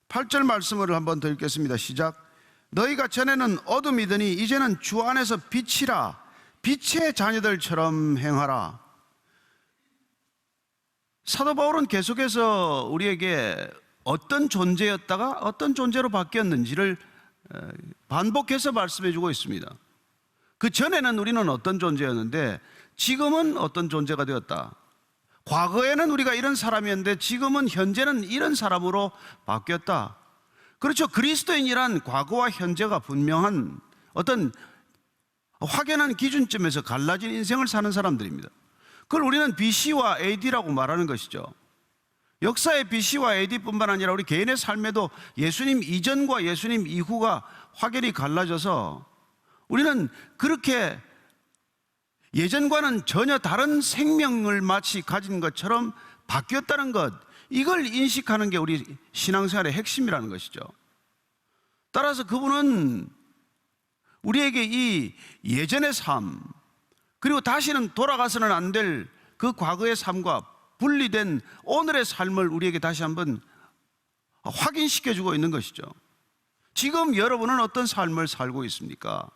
8절 말씀을 한번 더 읽겠습니다. 시작. 너희가 전에는 어둠이더니 이제는 주 안에서 빛이라. 빛의 자녀들처럼 행하라. 사도 바울은 계속해서 우리에게 어떤 존재였다가 어떤 존재로 바뀌었는지를 반복해서 말씀해 주고 있습니다. 그 전에는 우리는 어떤 존재였는데 지금은 어떤 존재가 되었다. 과거에는 우리가 이런 사람이었는데 지금은 현재는 이런 사람으로 바뀌었다. 그렇죠. 그리스도인이란 과거와 현재가 분명한 어떤 확연한 기준점에서 갈라진 인생을 사는 사람들입니다. 그걸 우리는 BC와 AD라고 말하는 것이죠. 역사의 BC와 AD뿐만 아니라 우리 개인의 삶에도 예수님 이전과 예수님 이후가 확연히 갈라져서 우리는 그렇게 예전과는 전혀 다른 생명을 마치 가진 것처럼 바뀌었다는 것, 이걸 인식하는 게 우리 신앙생활의 핵심이라는 것이죠. 따라서 그분은 우리에게 이 예전의 삶, 그리고 다시는 돌아가서는 안 될 그 과거의 삶과 분리된 오늘의 삶을 우리에게 다시 한번 확인시켜주고 있는 것이죠. 지금 여러분은 어떤 삶을 살고 있습니까?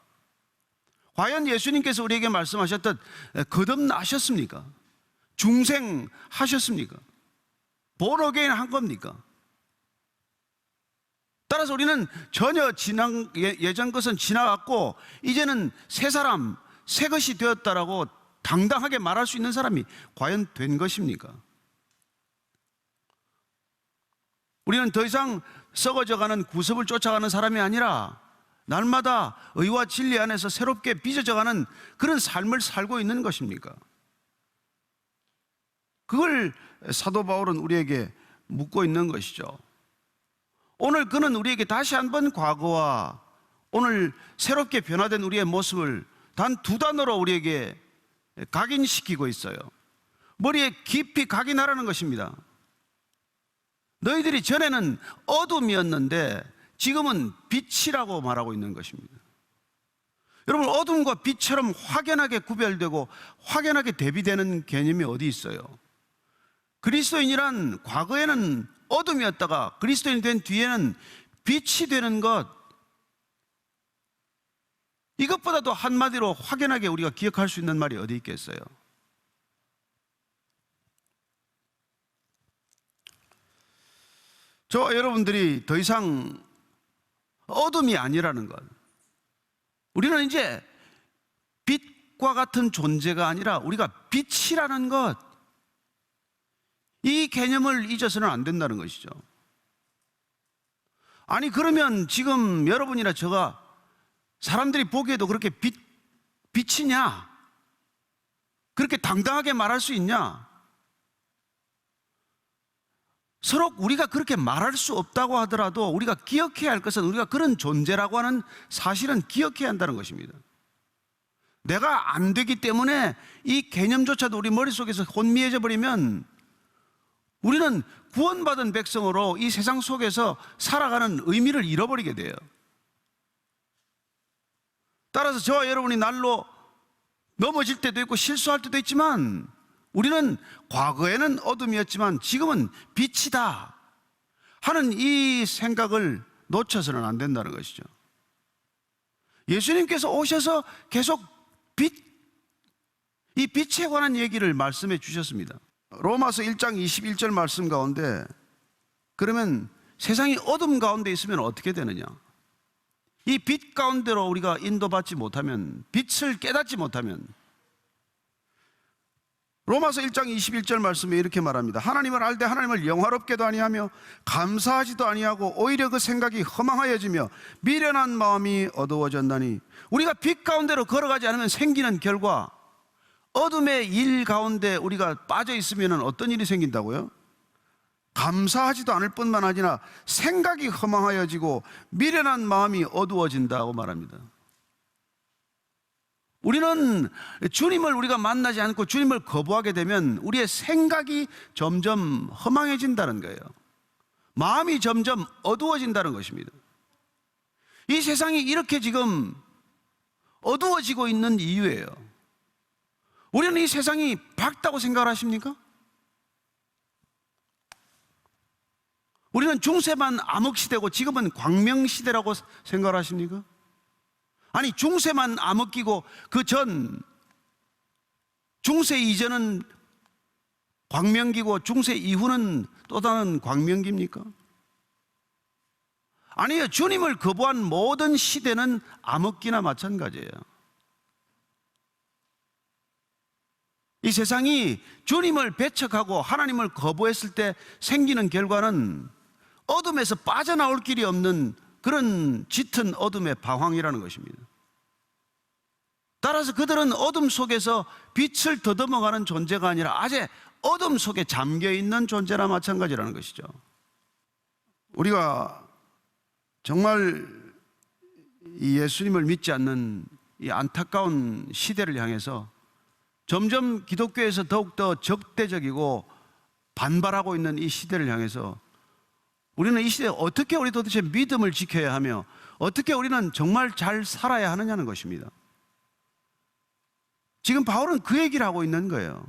과연 예수님께서 우리에게 말씀하셨듯 거듭나셨습니까? 중생하셨습니까? born 한 겁니까? 따라서 우리는 전혀 예전 것은 지나갔고 이제는 새 사람, 새 것이 되었다라고 당당하게 말할 수 있는 사람이 과연 된 것입니까? 우리는 더 이상 썩어져가는 구습을 쫓아가는 사람이 아니라 날마다 의와 진리 안에서 새롭게 빚어져가는 그런 삶을 살고 있는 것입니까? 그걸 사도 바울은 우리에게 묻고 있는 것이죠. 오늘 그는 우리에게 다시 한번 과거와 오늘 새롭게 변화된 우리의 모습을 단 두 단어로 우리에게 각인시키고 있어요. 머리에 깊이 각인하라는 것입니다. 너희들이 전에는 어둠이었는데 지금은 빛이라고 말하고 있는 것입니다. 여러분, 어둠과 빛처럼 확연하게 구별되고 확연하게 대비되는 개념이 어디 있어요? 그리스도인이란 과거에는 어둠이었다가 그리스도인이 된 뒤에는 빛이 되는 것, 이것보다도 한마디로 확연하게 우리가 기억할 수 있는 말이 어디 있겠어요? 저와 여러분들이 더 이상 어둠이 아니라는 것, 우리는 이제 빛과 같은 존재가 아니라 우리가 빛이라는 것, 이 개념을 잊어서는 안 된다는 것이죠. 아니 그러면 지금 여러분이나 저가 사람들이 보기에도 그렇게 빛이냐? 그렇게 당당하게 말할 수 있냐? 서로 우리가 그렇게 말할 수 없다고 하더라도 우리가 기억해야 할 것은 우리가 그런 존재라고 하는 사실은 기억해야 한다는 것입니다. 내가 안 되기 때문에 이 개념조차도 우리 머릿속에서 혼미해져 버리면 우리는 구원받은 백성으로 이 세상 속에서 살아가는 의미를 잃어버리게 돼요. 따라서 저와 여러분이 날로 넘어질 때도 있고 실수할 때도 있지만 우리는 과거에는 어둠이었지만 지금은 빛이다 하는 이 생각을 놓쳐서는 안 된다는 것이죠. 예수님께서 오셔서 계속 이 빛에 관한 얘기를 말씀해 주셨습니다. 로마서 1장 21절 말씀 가운데 그러면 세상이 어둠 가운데 있으면 어떻게 되느냐? 이 빛 가운데로 우리가 인도받지 못하면, 빛을 깨닫지 못하면, 로마서 1장 21절 말씀에 이렇게 말합니다. 하나님을 알되 하나님을 영화롭게도 아니하며 감사하지도 아니하고 오히려 그 생각이 허망하여지며 미련한 마음이 어두워졌나니, 우리가 빛 가운데로 걸어가지 않으면 생기는 결과, 어둠의 일 가운데 우리가 빠져 있으면 어떤 일이 생긴다고요? 감사하지도 않을 뿐만 아니라 생각이 허망하여지고 미련한 마음이 어두워진다고 말합니다. 우리는 주님을 우리가 만나지 않고 주님을 거부하게 되면 우리의 생각이 점점 허망해진다는 거예요. 마음이 점점 어두워진다는 것입니다. 이 세상이 이렇게 지금 어두워지고 있는 이유예요. 우리는 이 세상이 밝다고 생각을 하십니까? 우리는 중세만 암흑시대고 지금은 광명시대라고 생각하십니까? 아니, 중세만 암흑기고 그 전 중세 이전은 광명기고 중세 이후는 또 다른 광명기입니까? 아니요, 주님을 거부한 모든 시대는 암흑기나 마찬가지예요. 이 세상이 주님을 배척하고 하나님을 거부했을 때 생기는 결과는 어둠에서 빠져나올 길이 없는 그런 짙은 어둠의 방황이라는 것입니다. 따라서 그들은 어둠 속에서 빛을 더듬어가는 존재가 아니라 아직 어둠 속에 잠겨있는 존재나 마찬가지라는 것이죠. 우리가 정말 이 예수님을 믿지 않는 이 안타까운 시대를 향해서 점점 기독교에서 더욱더 적대적이고 반발하고 있는 이 시대를 향해서 우리는 이 시대에 어떻게 우리 도대체 믿음을 지켜야 하며 어떻게 우리는 정말 잘 살아야 하느냐는 것입니다. 지금 바울은 그 얘기를 하고 있는 거예요.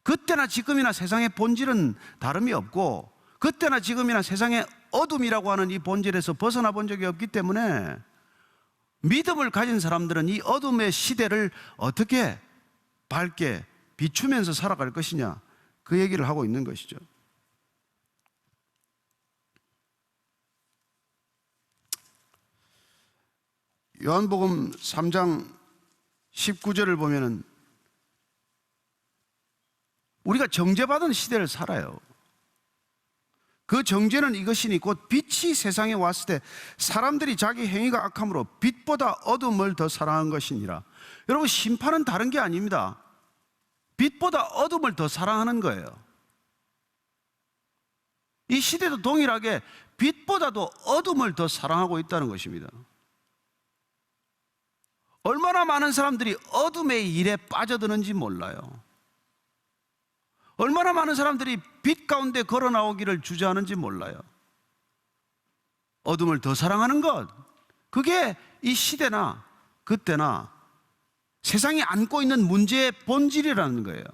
그때나 지금이나 세상의 본질은 다름이 없고 그때나 지금이나 세상의 어둠이라고 하는 이 본질에서 벗어나 본 적이 없기 때문에 믿음을 가진 사람들은 이 어둠의 시대를 어떻게 밝게 비추면서 살아갈 것이냐, 그 얘기를 하고 있는 것이죠. 요한복음 3장 19절을 보면은 우리가 정죄받은 시대를 살아요. 그 정죄는 이것이니 곧 빛이 세상에 왔을 때 사람들이 자기 행위가 악함으로 빛보다 어둠을 더 사랑한 것이니라. 여러분, 심판은 다른 게 아닙니다. 빛보다 어둠을 더 사랑하는 거예요. 이 시대도 동일하게 빛보다도 어둠을 더 사랑하고 있다는 것입니다. 얼마나 많은 사람들이 어둠의 일에 빠져드는지 몰라요. 얼마나 많은 사람들이 빛 가운데 걸어 나오기를 주저하는지 몰라요. 어둠을 더 사랑하는 것, 그게 이 시대나 그때나 세상이 안고 있는 문제의 본질이라는 거예요.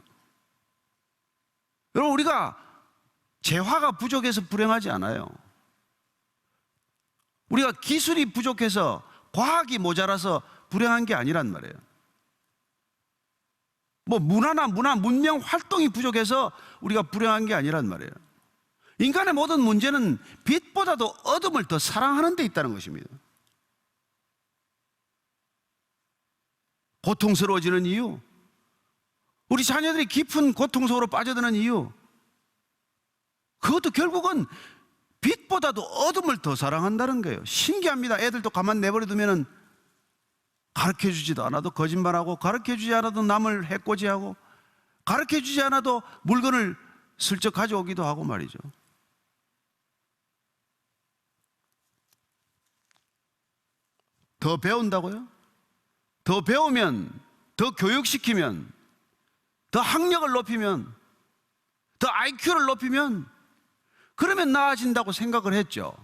여러분, 우리가 재화가 부족해서 불행하지 않아요. 우리가 기술이 부족해서, 과학이 모자라서 불행한 게 아니란 말이에요. 문명 활동이 부족해서 우리가 불행한 게 아니란 말이에요. 인간의 모든 문제는 빛보다도 어둠을 더 사랑하는 데 있다는 것입니다. 고통스러워지는 이유, 우리 자녀들이 깊은 고통 속으로 빠져드는 이유, 그것도 결국은 빛보다도 어둠을 더 사랑한다는 거예요. 신기합니다. 애들도 가만 내버려두면 가르쳐주지도 않아도 거짓말하고, 가르쳐주지 않아도 남을 해코지하고, 가르쳐주지 않아도 물건을 슬쩍 가져오기도 하고 말이죠. 더 배운다고요? 더 배우면, 더 교육시키면, 더 학력을 높이면, 더 IQ를 높이면 그러면 나아진다고 생각을 했죠.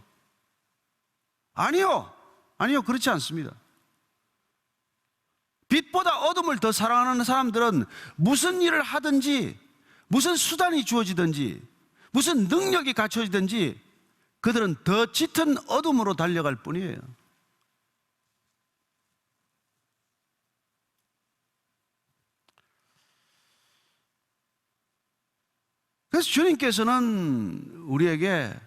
아니요, 그렇지 않습니다. 빛보다 어둠을 더 사랑하는 사람들은 무슨 일을 하든지, 무슨 수단이 주어지든지, 무슨 능력이 갖춰지든지 그들은 더 짙은 어둠으로 달려갈 뿐이에요. 그래서 주님께서는 우리에게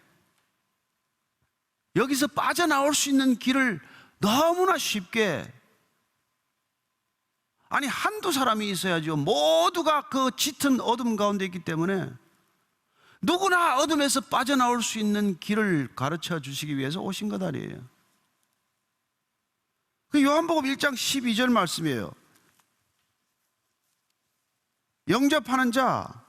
여기서 빠져나올 수 있는 길을 너무나 쉽게, 아니 한두 사람이 있어야죠. 모두가 그 짙은 어둠 가운데 있기 때문에 누구나 어둠에서 빠져나올 수 있는 길을 가르쳐 주시기 위해서 오신 것 아니에요. 그 요한복음 1장 12절 말씀이에요. 영접하는 자,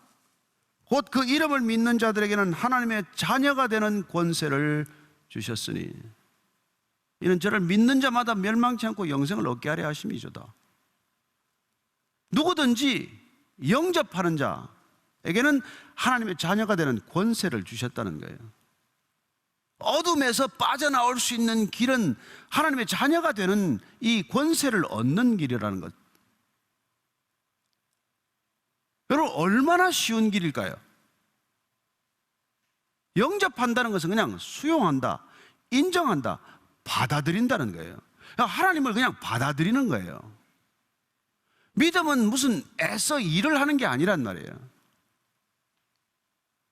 곧 그 이름을 믿는 자들에게는 하나님의 자녀가 되는 권세를 주셨으니 이는 저를 믿는 자마다 멸망치 않고 영생을 얻게 하려 하심이죠다. 누구든지 영접하는 자에게는 하나님의 자녀가 되는 권세를 주셨다는 거예요. 어둠에서 빠져나올 수 있는 길은 하나님의 자녀가 되는 이 권세를 얻는 길이라는 것. 여러분, 얼마나 쉬운 길일까요? 영접한다는 것은 그냥 수용한다, 인정한다, 받아들인다는 거예요. 하나님을 그냥 받아들이는 거예요. 믿음은 무슨 애써 일을 하는 게 아니란 말이에요.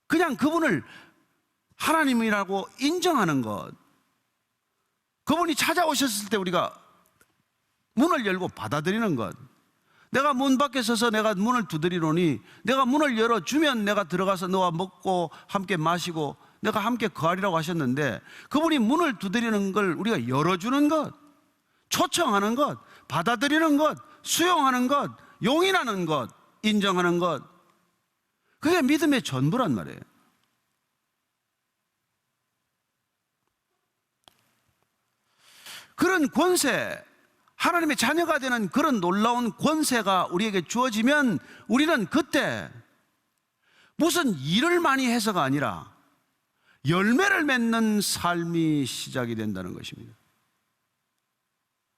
그냥 그분을 하나님이라고 인정하는 것, 그분이 찾아오셨을 때 우리가 문을 열고 받아들이는 것. 내가 문 밖에 서서 내가 문을 두드리노니 내가 문을 열어주면 내가 들어가서 너와 먹고 함께 마시고 내가 함께 거하리라고 하셨는데, 그분이 문을 두드리는 걸 우리가 열어주는 것, 초청하는 것, 받아들이는 것, 수용하는 것, 용인하는 것, 인정하는 것, 그게 믿음의 전부란 말이에요. 그런 권세, 하나님의 자녀가 되는 그런 놀라운 권세가 우리에게 주어지면 우리는 그때 무슨 일을 많이 해서가 아니라 열매를 맺는 삶이 시작이 된다는 것입니다.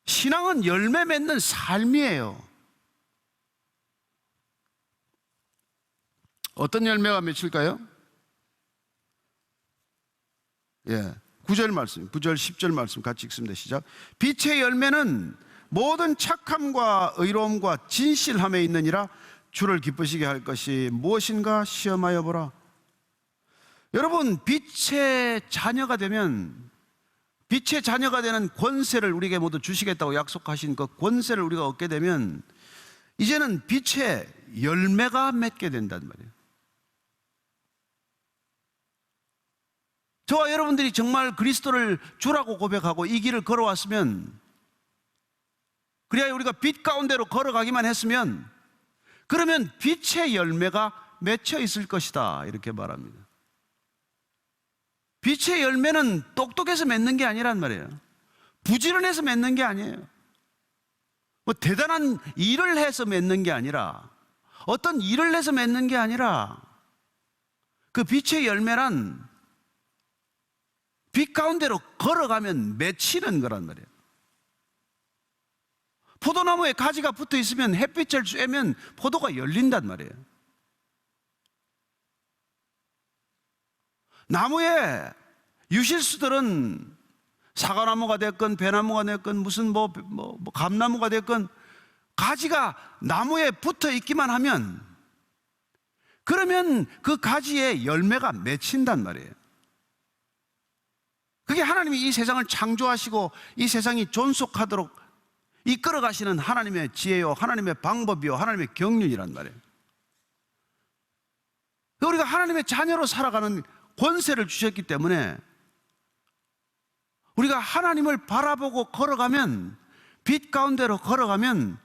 신앙은 열매 맺는 삶이에요. 어떤 열매가 맺힐까요? 9절 말씀, 9절 10절 말씀 같이 읽습니다. 시작. 빛의 열매는 모든 착함과 의로움과 진실함에 있느니라. 주를 기쁘시게 할 것이 무엇인가 시험하여 보라. 여러분, 빛의 자녀가 되면, 빛의 자녀가 되는 권세를 우리에게 모두 주시겠다고 약속하신 그 권세를 우리가 얻게 되면 이제는 빛의 열매가 맺게 된단 말이에요. 저와 여러분들이 정말 그리스도를 주라고 고백하고 이 길을 걸어왔으면, 그래야 우리가 빛 가운데로 걸어가기만 했으면, 그러면 빛의 열매가 맺혀 있을 것이다, 이렇게 말합니다. 빛의 열매는 똑똑해서 맺는 게 아니란 말이에요. 부지런해서 맺는 게 아니에요. 뭐 대단한 일을 해서 맺는 게 아니라, 어떤 일을 해서 맺는 게 아니라, 그 빛의 열매란 빛 가운데로 걸어가면 맺히는 거란 말이에요. 포도나무에 가지가 붙어 있으면 햇빛을 쬐면 포도가 열린단 말이에요. 나무에 유실수들은 사과나무가 됐건 배나무가 됐건 무슨 감나무가 됐건 가지가 나무에 붙어 있기만 하면, 그러면 그 가지에 열매가 맺힌단 말이에요. 그게 하나님이 이 세상을 창조하시고 이 세상이 존속하도록 이끌어 가시는 하나님의 지혜요, 하나님의 방법이요, 하나님의 경륜이란 말이에요. 우리가 하나님의 자녀로 살아가는 권세를 주셨기 때문에 우리가 하나님을 바라보고 걸어가면, 빛 가운데로 걸어가면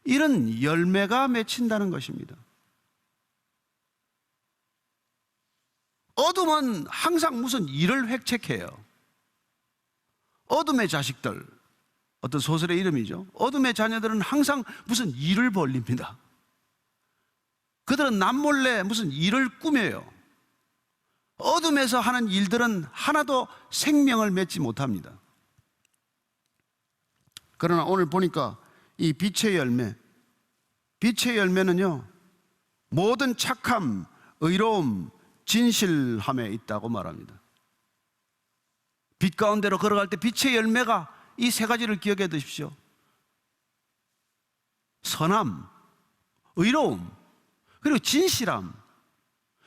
이런 열매가 맺힌다는 것입니다. 어둠은 항상 무슨 일을 획책해요. 어둠의 자식들, 어떤 소설의 이름이죠. 어둠의 자녀들은 항상 무슨 일을 벌립니다. 그들은 남몰래 무슨 일을 꾸며요. 어둠에서 하는 일들은 하나도 생명을 맺지 못합니다. 그러나 오늘 보니까 이 빛의 열매, 빛의 열매는요, 모든 착함, 의로움, 진실함에 있다고 말합니다. 빛 가운데로 걸어갈 때 빛의 열매가 이 세 가지를 기억해 두십시오. 선함, 의로움, 그리고 진실함,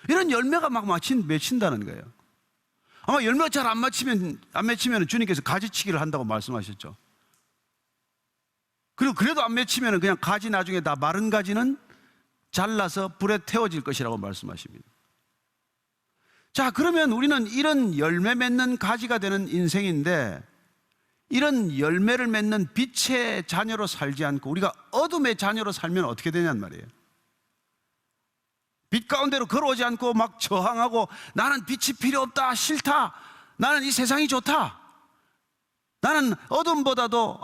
이런 열매가 막 맺힌다는 거예요. 아마 열매가 잘 안 맺히면 주님께서 가지치기를 한다고 말씀하셨죠. 그리고 그래도 안 맺히면 그냥 가지 나중에 다 마른 가지는 잘라서 불에 태워질 것이라고 말씀하십니다. 자, 그러면 우리는 이런 열매 맺는 가지가 되는 인생인데, 이런 열매를 맺는 빛의 자녀로 살지 않고 우리가 어둠의 자녀로 살면 어떻게 되냔 말이에요. 빛 가운데로 걸어오지 않고 막 저항하고, 나는 빛이 필요 없다, 싫다, 나는 이 세상이 좋다, 나는 어둠보다도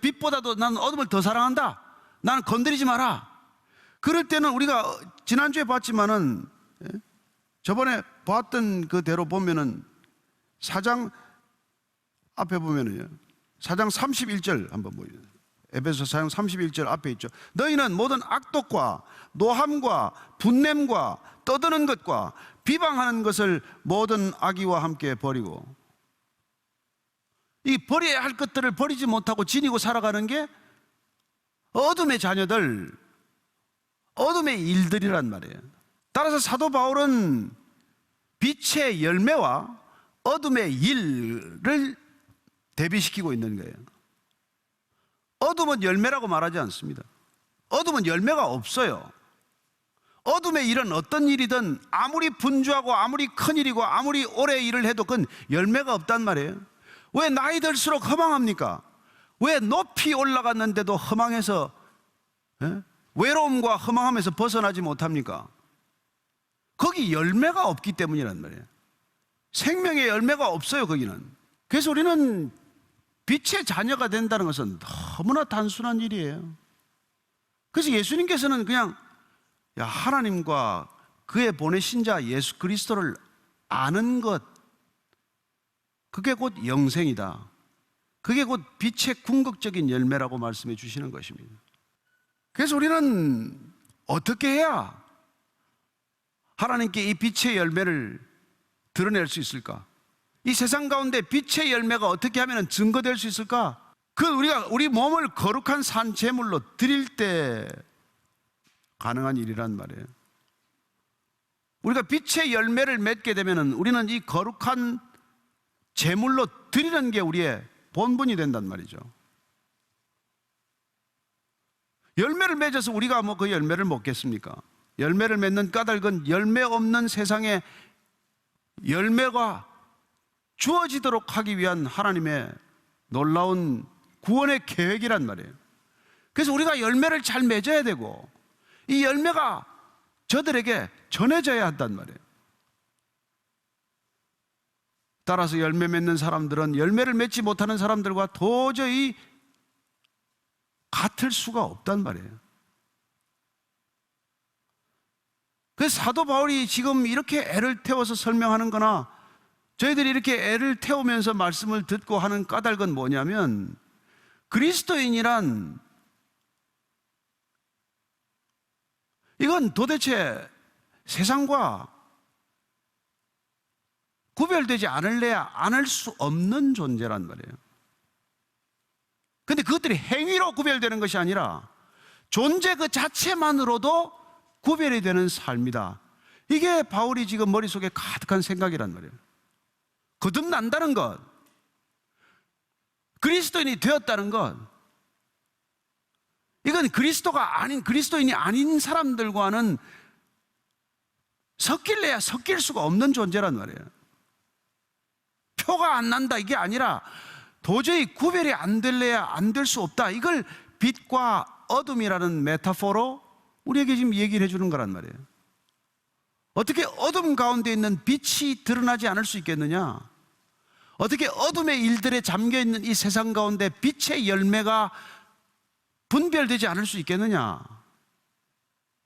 빛보다도 나는 어둠을 더 사랑한다, 나는 건드리지 마라. 그럴 때는 우리가 지난주에 봤지만은, 저번에 봤던 그대로 보면은 4장 앞에 보면은요, 4장 31절 한번 보여요. 에베소 4장 31절 앞에 있죠. 너희는 모든 악독과 노함과 분냄과 떠드는 것과 비방하는 것을 모든 악의와 함께 버리고, 이 버려야 할 것들을 버리지 못하고 지니고 살아가는 게 어둠의 자녀들, 어둠의 일들이란 말이에요. 따라서 사도 바울은 빛의 열매와 어둠의 일을 대비시키고 있는 거예요. 어둠은 열매라고 말하지 않습니다. 어둠은 열매가 없어요. 어둠의 일은 어떤 일이든 아무리 분주하고 아무리 큰 일이고 아무리 오래 일을 해도 그건 열매가 없단 말이에요. 왜 나이 들수록 허망합니까? 왜 높이 올라갔는데도 허망해서, 외로움과 허망함에서 벗어나지 못합니까? 거기 열매가 없기 때문이란 말이에요. 생명의 열매가 없어요, 거기는. 그래서 우리는 빛의 자녀가 된다는 것은 너무나 단순한 일이에요. 그래서 예수님께서는 그냥 하나님과 그의 보내신 자 예수 그리스도를 아는 것, 그게 곧 영생이다. 그게 곧 빛의 궁극적인 열매라고 말씀해 주시는 것입니다. 그래서 우리는 어떻게 해야 하나님께 이 빛의 열매를 드러낼 수 있을까? 이 세상 가운데 빛의 열매가 어떻게 하면 증거될 수 있을까? 우리가 우리 몸을 거룩한 산 제물로 드릴 때 가능한 일이란 말이에요. 우리가 빛의 열매를 맺게 되면 우리는 이 거룩한 제물로 드리는 게 우리의 본분이 된단 말이죠. 열매를 맺어서 우리가 그 열매를 먹겠습니까? 열매를 맺는 까닭은 열매 없는 세상에 열매가 주어지도록 하기 위한 하나님의 놀라운 구원의 계획이란 말이에요. 그래서 우리가 열매를 잘 맺어야 되고 이 열매가 저들에게 전해져야 한단 말이에요. 따라서 열매 맺는 사람들은 열매를 맺지 못하는 사람들과 도저히 같을 수가 없단 말이에요. 그래서 사도 바울이 지금 이렇게 애를 태워서 설명하는 거나 저희들이 이렇게 애를 태우면서 말씀을 듣고 하는 까닭은 뭐냐면, 그리스도인이란 이건 도대체 세상과 구별되지 않을래야 않을 수 없는 존재란 말이에요. 근데 그것들이 행위로 구별되는 것이 아니라 존재 그 자체만으로도 구별이 되는 삶이다. 이게 바울이 지금 머릿속에 가득한 생각이란 말이에요. 거듭난다는 것, 그리스도인이 되었다는 것, 이건 그리스도인이 아닌 사람들과는 섞일래야 섞일 수가 없는 존재란 말이에요. 표가 안 난다 이게 아니라 도저히 구별이 안 될래야 안 될 수 없다. 이걸 빛과 어둠이라는 메타포로 우리에게 지금 얘기를 해주는 거란 말이에요. 어떻게 어둠 가운데 있는 빛이 드러나지 않을 수 있겠느냐? 어떻게 어둠의 일들에 잠겨있는 이 세상 가운데 빛의 열매가 분별되지 않을 수 있겠느냐?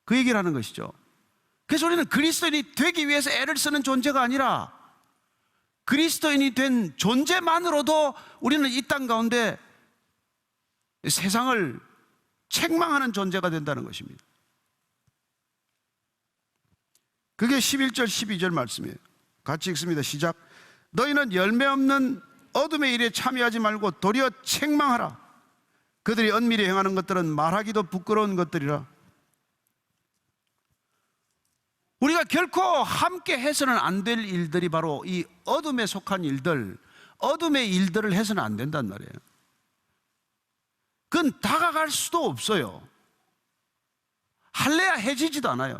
그 얘기를 하는 것이죠. 그래서 우리는 그리스도인이 되기 위해서 애를 쓰는 존재가 아니라 그리스도인이 된 존재만으로도 우리는 이 땅 가운데 세상을 책망하는 존재가 된다는 것입니다. 그게 11절 12절 말씀이에요. 같이 읽습니다. 시작. 너희는 열매 없는 어둠의 일에 참여하지 말고 도리어 책망하라. 그들이 은밀히 행하는 것들은 말하기도 부끄러운 것들이라. 우리가 결코 함께 해서는 안 될 일들이 바로 이 어둠에 속한 일들, 어둠의 일들을 해서는 안 된단 말이에요. 그건 다가갈 수도 없어요. 할래야 해지지도 않아요.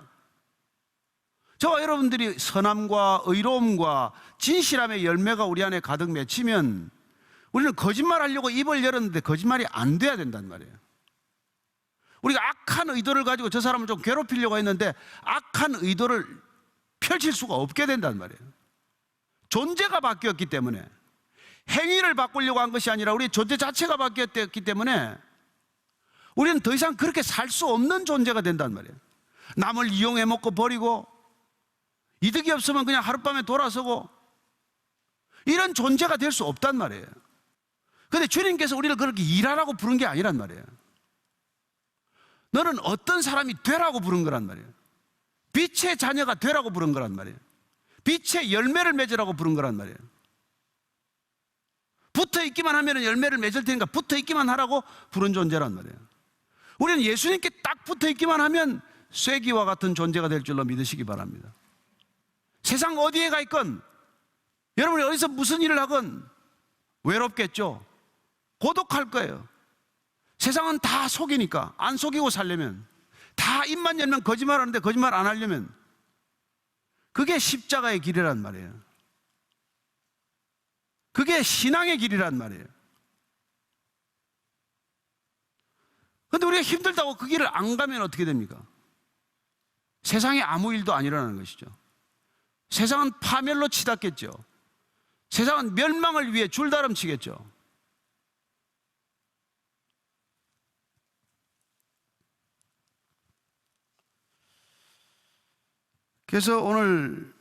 저와 여러분들이 선함과 의로움과 진실함의 열매가 우리 안에 가득 맺히면 우리는 거짓말하려고 입을 열었는데 거짓말이 안 돼야 된단 말이에요. 우리가 악한 의도를 가지고 저 사람을 좀 괴롭히려고 했는데 악한 의도를 펼칠 수가 없게 된단 말이에요. 존재가 바뀌었기 때문에, 행위를 바꾸려고 한 것이 아니라 우리 존재 자체가 바뀌었기 때문에 우리는 더 이상 그렇게 살 수 없는 존재가 된단 말이에요. 남을 이용해 먹고 버리고 이득이 없으면 그냥 하룻밤에 돌아서고 이런 존재가 될 수 없단 말이에요. 그런데 주님께서 우리를 그렇게 일하라고 부른 게 아니란 말이에요. 너는 어떤 사람이 되라고 부른 거란 말이에요. 빛의 자녀가 되라고 부른 거란 말이에요. 빛의 열매를 맺으라고 부른 거란 말이에요. 붙어 있기만 하면 열매를 맺을 테니까 붙어 있기만 하라고 부른 존재란 말이에요. 우리는 예수님께 딱 붙어 있기만 하면 쇠기와 같은 존재가 될 줄로 믿으시기 바랍니다. 세상 어디에 가 있건, 여러분이 어디서 무슨 일을 하건 외롭겠죠. 고독할 거예요. 세상은 다 속이니까. 안 속이고 살려면, 다 입만 열면 거짓말하는데 거짓말 안 하려면, 그게 십자가의 길이란 말이에요. 그게 신앙의 길이란 말이에요. 그런데 우리가 힘들다고 그 길을 안 가면 어떻게 됩니까? 세상에 아무 일도 안 일어나는 것이죠. 세상은 파멸로 치닫겠죠. 세상은 멸망을 위해 줄다름치겠죠. 그래서 오늘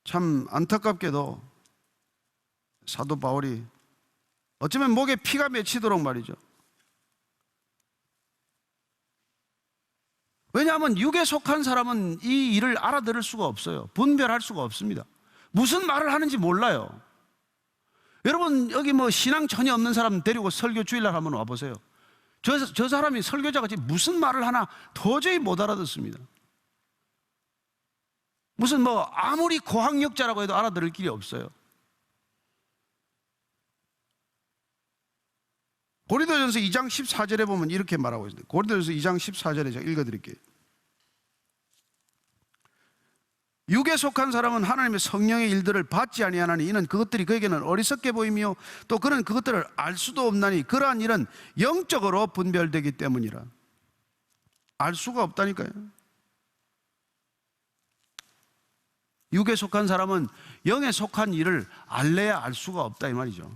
참 안타깝게도 사도 바울이 어쩌면 목에 피가 맺히도록 말이죠. 왜냐하면 육에 속한 사람은 이 일을 알아들을 수가 없어요. 분별할 수가 없습니다. 무슨 말을 하는지 몰라요. 여러분 여기 뭐 신앙 전혀 없는 사람 데리고 설교 주일날 한번 와보세요. 저 사람이 설교자가 지금 무슨 말을 하나 도저히 못 알아듣습니다. 무슨 뭐 아무리 고학력자라고 해도 알아들을 길이 없어요. 고린도전서 2장 14절에 보면 이렇게 말하고 있습니다. 고린도전서 2장 14절에 제가 읽어드릴게요. 육에 속한 사람은 하나님의 성령의 일들을 받지 아니하나니 이는 그것들이 그에게는 어리석게 보이며 또 그는 그것들을 알 수도 없나니 그러한 일은 영적으로 분별되기 때문이라. 알 수가 없다니까요. 육에 속한 사람은 영에 속한 일을 알래야 알 수가 없다 이 말이죠.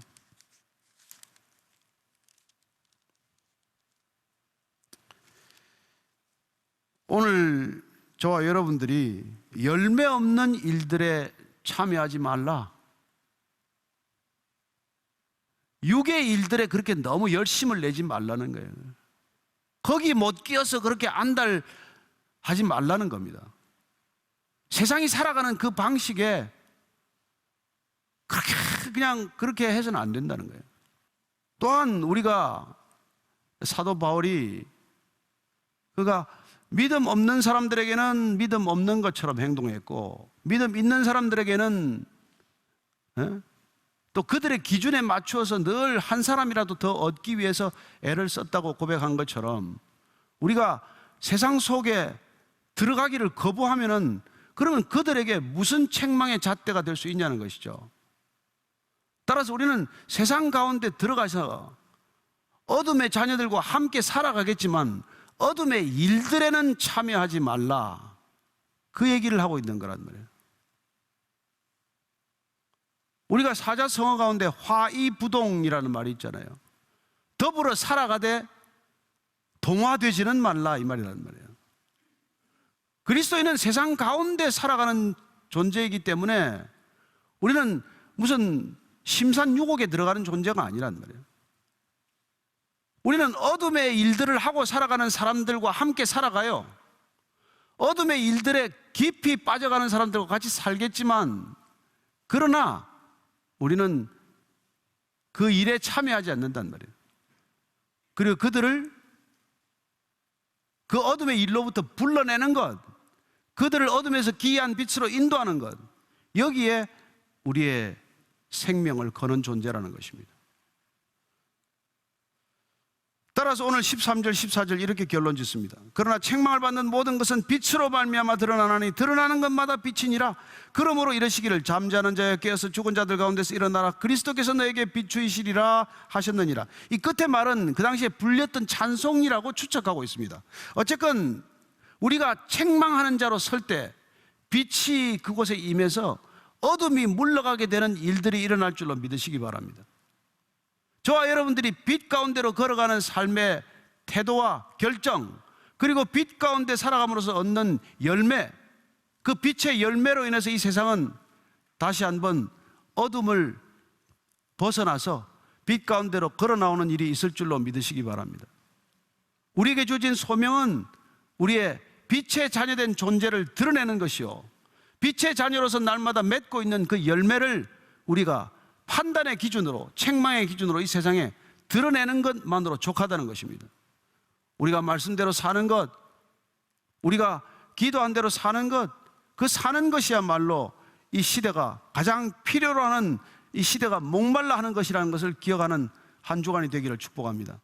오늘 저와 여러분들이 열매 없는 일들에 참여하지 말라. 육의 일들에 그렇게 너무 열심을 내지 말라는 거예요. 거기 못 끼어서 그렇게 안달하지 말라는 겁니다. 세상이 살아가는 그 방식에 그렇게 해서는 안 된다는 거예요. 또한 우리가 사도 바울이 그가 믿음 없는 사람들에게는 믿음 없는 것처럼 행동했고 믿음 있는 사람들에게는 또 그들의 기준에 맞추어서 늘 한 사람이라도 더 얻기 위해서 애를 썼다고 고백한 것처럼 우리가 세상 속에 들어가기를 거부하면은 그러면 그들에게 무슨 책망의 잣대가 될 수 있냐는 것이죠. 따라서 우리는 세상 가운데 들어가서 어둠의 자녀들과 함께 살아가겠지만 어둠의 일들에는 참여하지 말라. 그 얘기를 하고 있는 거란 말이에요. 우리가 사자성어 가운데 화이부동이라는 말이 있잖아요. 더불어 살아가되 동화되지는 말라 이 말이란 말이에요. 그리스도인은 세상 가운데 살아가는 존재이기 때문에 우리는 무슨 심산유곡에 들어가는 존재가 아니란 말이에요. 우리는 어둠의 일들을 하고 살아가는 사람들과 함께 살아가요. 어둠의 일들에 깊이 빠져가는 사람들과 같이 살겠지만 그러나 우리는 그 일에 참여하지 않는단 말이에요. 그리고 그들을 그 어둠의 일로부터 불러내는 것, 그들을 어둠에서 기이한 빛으로 인도하는 것, 여기에 우리의 생명을 거는 존재라는 것입니다. 따라서 오늘 13절 14절 이렇게 결론 짓습니다. 그러나 책망을 받는 모든 것은 빛으로 말미암아 드러나나니 드러나는 것마다 빛이니라. 그러므로 이르시기를 잠자는 자여 깨어서 죽은 자들 가운데서 일어나라. 그리스도께서 너에게 비추이시리라 하셨느니라. 이 끝에 말은 그 당시에 불렸던 찬송이라고 추측하고 있습니다. 어쨌건 우리가 책망하는 자로 설 때 빛이 그곳에 임해서 어둠이 물러가게 되는 일들이 일어날 줄로 믿으시기 바랍니다. 저와 여러분들이 빛 가운데로 걸어가는 삶의 태도와 결정, 그리고 빛 가운데 살아감으로써 얻는 열매, 그 빛의 열매로 인해서 이 세상은 다시 한번 어둠을 벗어나서 빛 가운데로 걸어 나오는 일이 있을 줄로 믿으시기 바랍니다. 우리에게 주어진 소명은 우리의 빛의 자녀된 존재를 드러내는 것이요, 빛의 자녀로서 날마다 맺고 있는 그 열매를 우리가 판단의 기준으로, 책망의 기준으로 이 세상에 드러내는 것만으로 족하다는 것입니다. 우리가 말씀대로 사는 것, 우리가 기도한 대로 사는 것, 그 사는 것이야말로 이 시대가 가장 필요로 하는, 이 시대가 목말라 하는 것이라는 것을 기억하는 한 주간이 되기를 축복합니다.